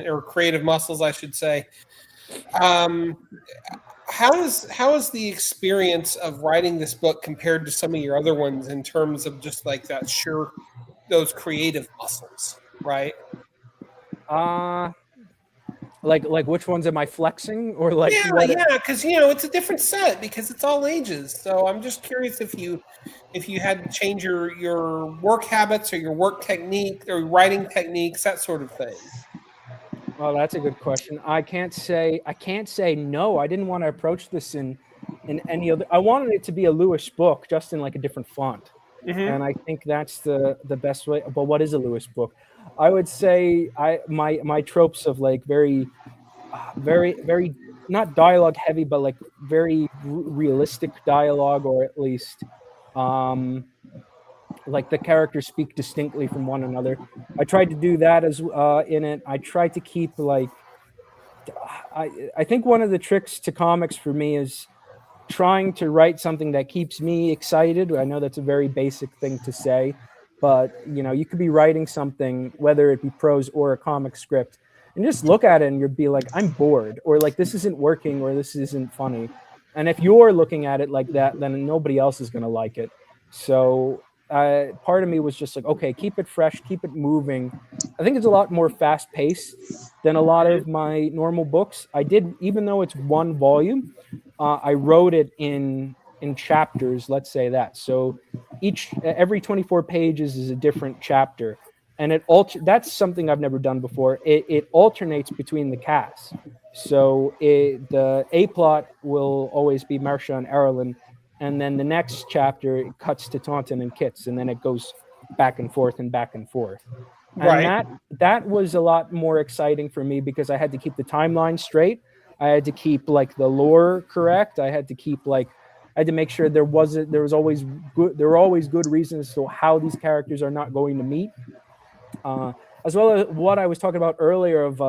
or creative muscles, I should say. How is the experience of writing this book compared to some of your other ones in terms of just like those creative muscles, right? Like which ones am I flexing, or like? Yeah, because it's a different set because it's all ages. So I'm just curious if you had to change your work habits or your work technique or writing techniques, that sort of thing. Oh, that's a good question. I can't say no. I didn't want to approach this in any other. I wanted it to be a Lewis book, just in like a different font, and I think that's the best way. But what is a Lewis book? I would say my tropes of like very not dialogue heavy, but like very realistic dialogue, or at least like the characters speak distinctly from one another. I tried to do that as in it. I tried to keep like I think one of the tricks to comics for me is trying to write something that keeps me excited. I know that's a very basic thing to say, but you could be writing something, whether it be prose or a comic script, and just look at it and you'd be like, I'm bored, or like this isn't working, or this isn't funny. And if you're looking at it like that, then nobody else is going to like it. So part of me was just like, okay, keep it fresh, keep it moving. I think it's a lot more fast paced than a lot of my normal books. I did, even though it's one volume, I wrote it in chapters, let's say that. So every 24 pages is a different chapter, and that's something I've never done before. It alternates between the casts. So the A plot will always be Marcia and Erilyn, and then the next chapter it cuts to Taunton and Kits, and then it goes back and forth and back and forth. Right. And that was a lot more exciting for me because I had to keep the timeline straight. I had to keep like the lore correct. I had to make sure there were always good reasons to how these characters are not going to meet. As well as what I was talking about earlier of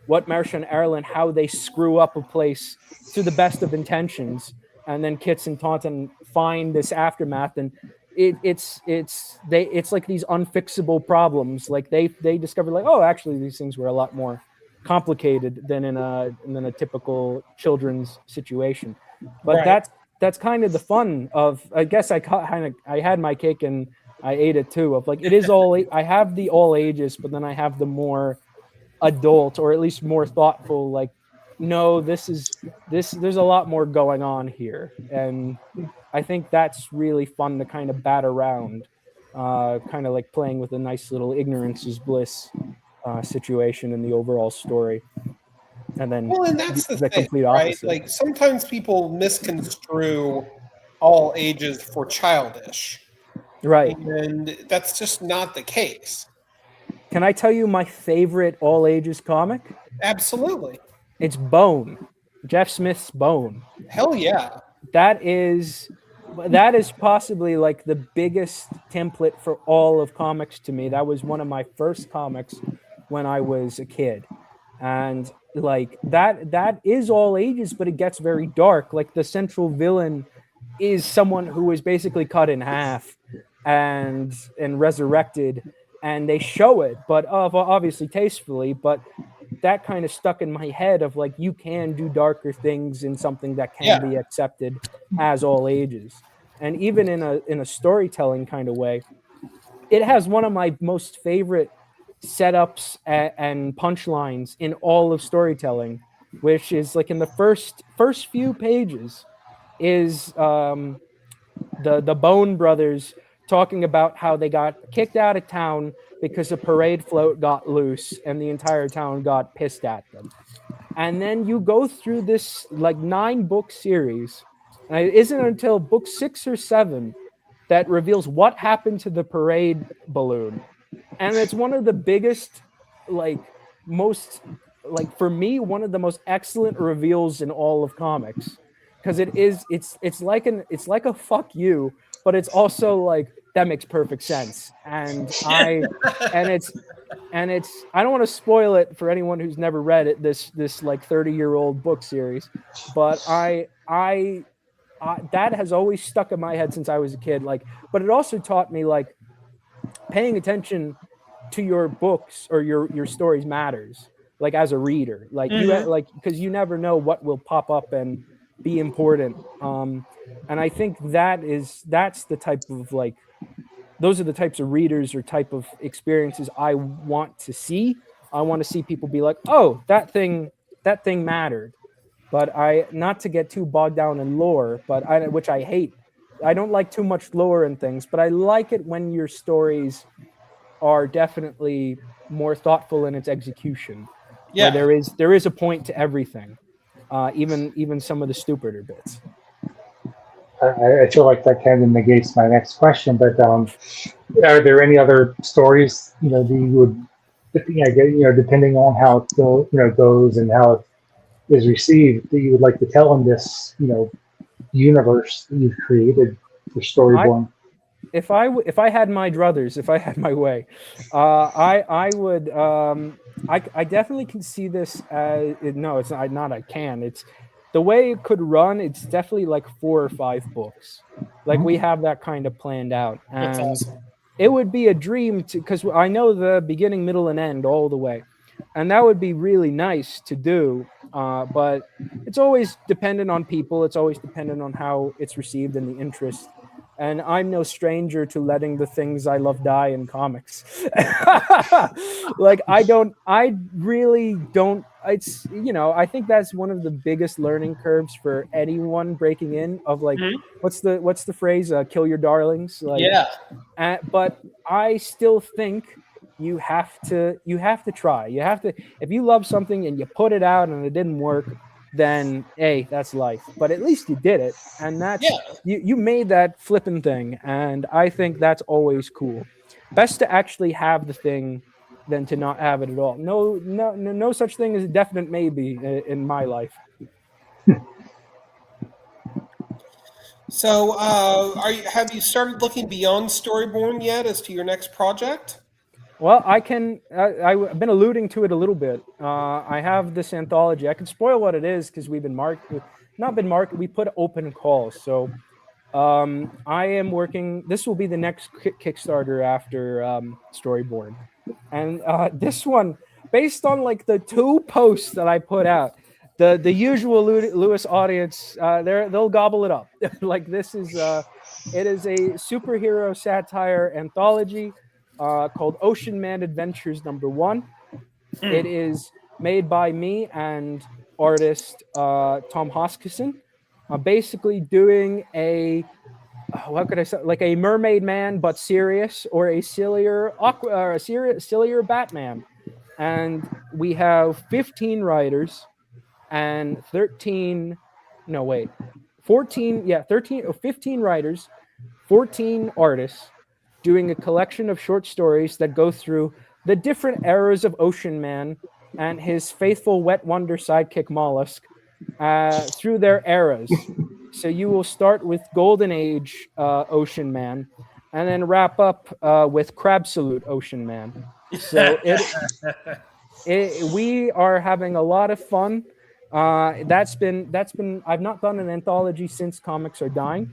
what Marcia and Erilyn, how they screw up a place to the best of intentions, and then Kits and Taunton find this aftermath, and it's like these unfixable problems. Like they discover like, oh, actually these things were a lot more complicated than in a typical children's situation. But Right. that's kind of the fun of, I guess I had my cake and I ate it too, of like, it is I have the all ages, but then I have the more adult, or at least more thoughtful, like no, there's a lot more going on here, and I think that's really fun to kind of bat around, kind of like playing with a nice little ignorance is bliss situation in the overall story, and then Well, and that's the thing, complete right? opposite. Like sometimes people misconstrue all ages for childish, Right. and that's just not the case. Can I tell you my favorite all ages comic? Absolutely. It's Bone, Jeff Smith's Bone. Hell yeah. That is possibly like the biggest template for all of comics to me. That was one of my first comics when I was a kid. And like that is all ages, but it gets very dark. Like the central villain is someone who is basically cut in half and resurrected, and they show it, but obviously tastefully. But that kind of stuck in my head of like, you can do darker things in something that can be accepted as all ages. And even in a storytelling kind of way, it has one of my most favorite setups and punchlines in all of storytelling, which is like in the first few pages is the Bone brothers talking about how they got kicked out of town because a parade float got loose and the entire town got pissed at them. And then you go through this like 9-book series, and it isn't until book 6 or 7 that reveals what happened to the parade balloon. And it's one of the biggest, like most, like for me, one of the most excellent reveals in all of comics, because it's like a fuck you, but it's also like, that makes perfect sense. And it's I don't want to spoil it for anyone who's never read it, this like 30-year-old book series, but I that has always stuck in my head since I was a kid. Like, but it also taught me like paying attention to your books or your stories matters, like as a reader, like you like, because you never know what will pop up and be important. And I think that's the type of like, those are the types of readers or type of experiences I want to see. I want to see people be like, oh, that thing mattered. But not to get too bogged down in lore, but which I hate. I don't like too much lore and things, but I like it when your stories are definitely more thoughtful in its execution. Yeah. Where there is a point to everything, even some of the stupider bits. I feel like that kind of negates my next question, but are there any other stories, that you would, depending on how it goes and how it is received, that you would like to tell in this, universe that you've created for Storyborne? If I had my druthers, if I had my way, I would. I definitely can see this as no, it's not. I can. It's the way it could run. It's definitely like 4 or 5 books. Like we have that kind of planned out, and That's awesome. it would be a dream to, because I know the beginning, middle, and end all the way, and that would be really nice to do. But it's always dependent on people. It's always dependent on how it's received and the interest. And I'm no stranger to letting the things I love die in comics. Like I really don't. It's, I think that's one of the biggest learning curves for anyone breaking in. Of like, what's the phrase? Kill your darlings. Like, yeah. But I still think you have to try. You have to, if you love something and you put it out and it didn't work, then hey, that's life. But at least you did it, and that's you made that flipping thing, and I think that's always cool. Best to actually have the thing than to not have it at all. No such thing as a definite maybe in my life. So, have you started looking beyond Storyborne yet as to your next project? Well, I've been alluding to it a little bit. I have this anthology. I can spoil what it is because we've been we put open calls. So I am working. This will be the next Kickstarter after Storyborne. And this one, based on like the 2 posts that I put out, the usual Lewis audience, they'll gobble it up. Like this is, it is a superhero satire anthology. Called Ocean Man Adventures #1. It is made by me and artist Tom Hoskisson, basically doing a what could I say, like a mermaid man but serious, or a sillier sillier Batman. And we have 15 writers and 13 no wait 14 yeah 13 or 15 writers, 14 artists doing a collection of short stories that go through the different eras of Ocean Man and his faithful wet wonder sidekick Mollusk through their eras. So you will start with Golden Age Ocean Man, and then wrap up with Crab Salute Ocean Man. So we are having a lot of fun. That's been I've not done an anthology since Comics Are Dying.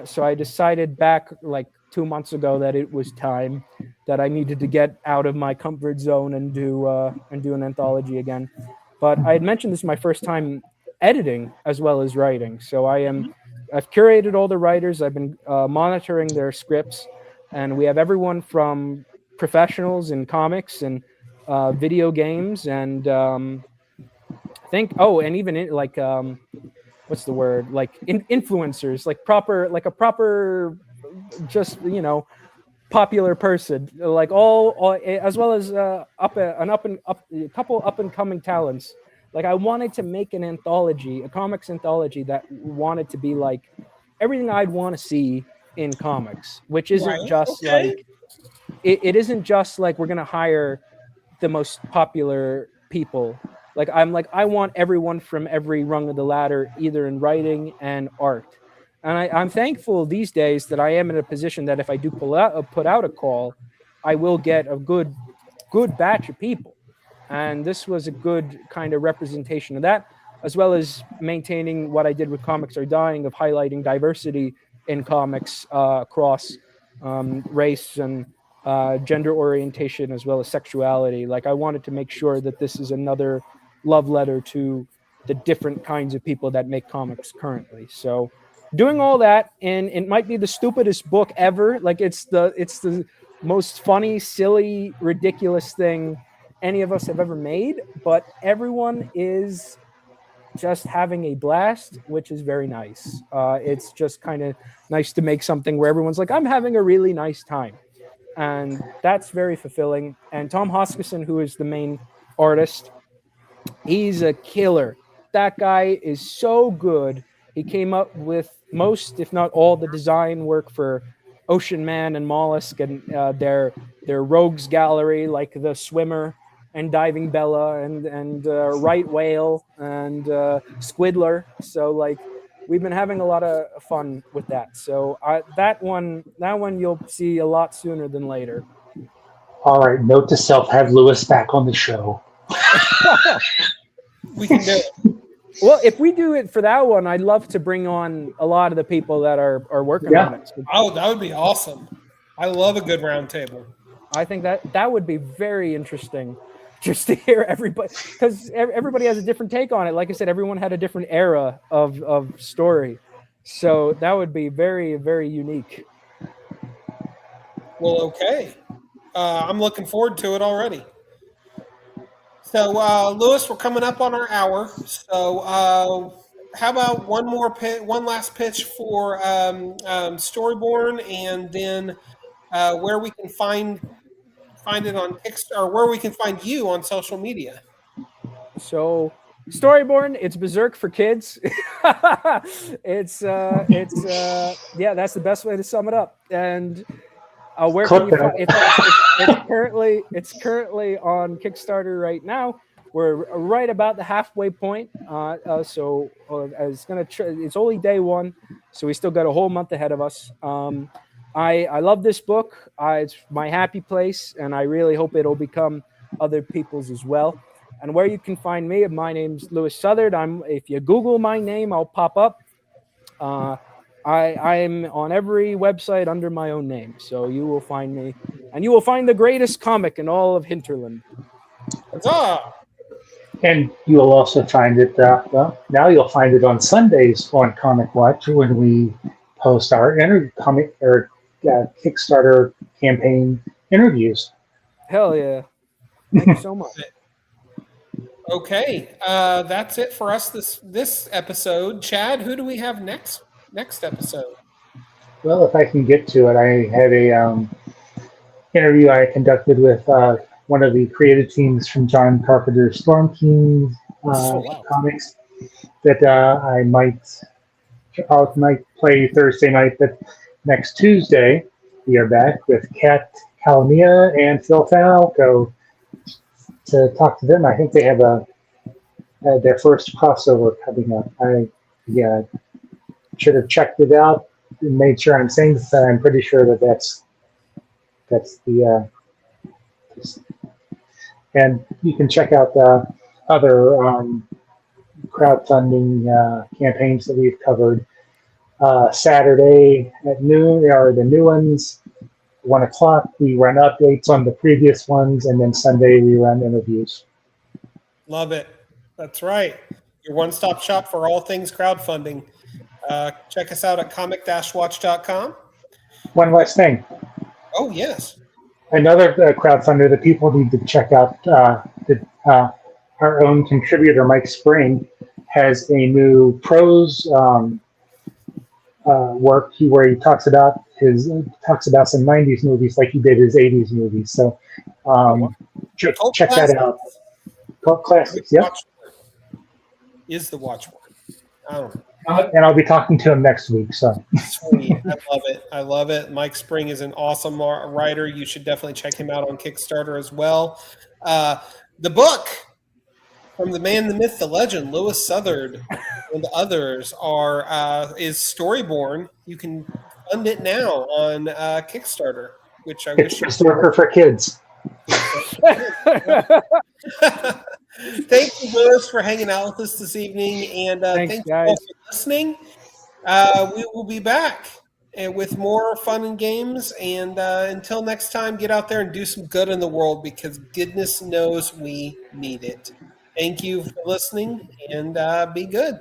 So I decided back like 2 months ago that it was time that I needed to get out of my comfort zone and do an anthology again. But I had mentioned this is my first time editing as well as writing. So I've curated all the writers. I've been monitoring their scripts, and we have everyone from professionals in comics and video games, and and even like what's the word, like influencers, like a proper just popular person, like all as well as a couple up and coming talents. Like I wanted to make an anthology, a comics anthology that wanted to be like everything I'd want to see in comics, which isn't just like it isn't just like we're gonna hire the most popular people. Like I want everyone from every rung of the ladder, either in writing and art. And I'm thankful these days that I am in a position that if I do put out a call, I will get a good batch of people. And this was a good kind of representation of that, as well as maintaining what I did with Comics Are Dying, of highlighting diversity in comics across race and gender orientation, as well as sexuality. Like I wanted to make sure that this is another love letter to the different kinds of people that make comics currently. So doing all that, and it might be the stupidest book ever. Like it's the most funny, silly, ridiculous thing any of us have ever made, but everyone is just having a blast, which is very nice. It's just kind of nice to make something where everyone's like, I'm having a really nice time. And that's very fulfilling. And Tom Hoskisson, who is the main artist, he's a killer. That guy is so good. He came up with most, if not all, the design work for Ocean Man and Mollusk and their rogues gallery, like the Swimmer and Diving Bella and Right Whale and Squidler. So like we've been having a lot of fun with that. So that one you'll see a lot sooner than later. All right, note to self: have Lewis back on the show. We can do it. Well, if we do it for that one, I'd love to bring on a lot of the people that are working on it. Oh, that would be awesome. I love a good round table. I think that would be very interesting, just to hear everybody, because everybody has a different take on it. Like I said, everyone had a different era of story. So that would be very, very unique. Well, okay. I'm looking forward to it already. So, Lewis, we're coming up on our hour. So, how about one last pitch for Storyborne, and then where we can find it on Kickstarter, or where we can find you on social media. So, Storyborne, it's Berserk for kids. It's that's the best way to sum it up. And where can you find it's currently on Kickstarter right now. We're right about the halfway point. It's only day one, so we still got a whole month ahead of us. I love this book. It's my happy place, and I really hope it'll become other people's as well. And where you can find me, my name's Lewis Southard. If you Google my name, I'll pop up. I'm on every website under my own name, so you will find me, and you will find the greatest comic in all of Hinterland. Huzzah! And you'll also find it. Now you'll find it on Sundays on Comic Watch when we post our Kickstarter campaign interviews. Hell yeah! Thank you so much. Okay, that's it for us this episode. Chad, who do we have next episode? Well, if I can get to it, I had a interview I conducted with one of the creative teams from John Carpenter's Storm King Wow. comics that I might play Thursday night, but next Tuesday we are back with Kat Calamia and Phil Falco to talk to them. I think they have their first crossover coming up. I should have checked it out and made sure I'm saying this. I'm pretty sure that's the and you can check out the other crowdfunding campaigns that we've covered. Saturday at noon are the new ones. 1:00 we run updates on the previous ones, and then Sunday we run interviews. Love it. That's right. Your one-stop shop for all things crowdfunding. Check us out at comic-watch.com. One last thing. Oh, yes. Another crowdfunder that people need to check out, our own contributor, Mike Spring, has a new prose work where he talks about some 90s movies like he did his 80s movies. So check that out. Cult Classics, yeah. Is the watchword. I don't know. And I'll be talking to him next week. So Sweet. I love it. I love it. Mike Spring is an awesome writer. You should definitely check him out on Kickstarter as well. The book from the man, the myth, the legend, Lewis Southard, and others is Storyborne. You can fund it now on Kickstarter, which I wish. Kickstarter for kids. Thank you, Lewis, for hanging out with us this evening, and Thanks, thank you guys. all for listening. We will be back with more fun and games, and until next time, get out there and do some good in the world, because goodness knows we need it. Thank you for listening, and be good.